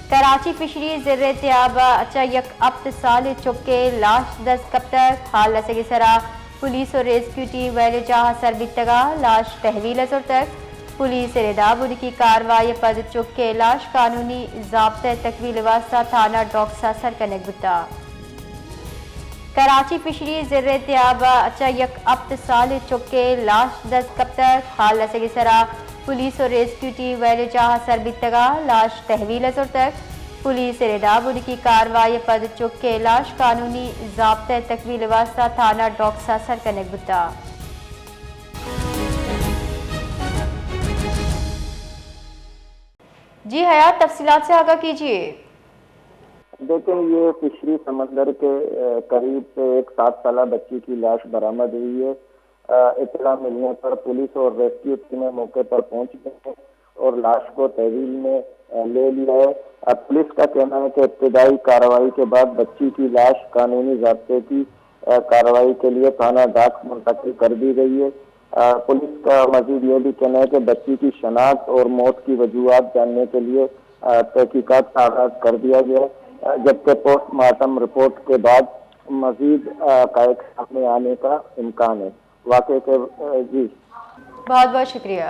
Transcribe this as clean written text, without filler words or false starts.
Karachi fishery زر تیابہ اچھا یک اتصال چکے لاش دست کپتر حال سے سرا پولیس اور ریسکیو ٹیم ویلے جہاں سر بیتگا لاش تحویل ازر تک پولیس ردا بدھ کی کاروائی پد چکے لاش قانونی ضابطہ تکویل واسطہ تھانہ ڈاکسا سر کنک بتا کراچی فشری زر تیابہ اچھا یک اتصال چکے لاش دست کپتر حال سے سرا پولیس اور ریسکیو ٹیم ویلے جہاں سر بیتگا لاش تحویل ازر تک پولیس ردا بدھ کی کاروائی پد چکے لاش قانونی ضابطہ تکویل واسطہ تھانہ ڈاکسا سر کنک بتا جی حیات تفصیلات سے آگاہ کیجیے۔ دیکھیں، یہ فشری سمندر کے قریب سے ایک 7 سالہ بچی کی لاش برآمد ہوئی ہے۔ اطلاع ملنے پر پولیس اور ریسکیو ٹیمیں موقع پر پہنچ گئی ہیں اور لاش کو تحویل میں لے لیا ہے۔ پولیس کا کہنا ہے کہ ابتدائی کارروائی کے بعد بچی کی لاش قانونی ضابطے کی کارروائی کے لیے تھانہ ڈاک منتقل کر دی گئی ہے۔ پولیس کا مزید یہ بھی کہنا ہے کہ بچی کی شناخت اور موت کی وجوہات جاننے کے لیے تحقیقات کا آغاز کر دیا گیا ہے، جبکہ پوسٹ مارٹم رپورٹ کے بعد مزید حقائق سامنے آنے کا امکان ہے۔ واقعے کے جی بہت بہت شکریہ۔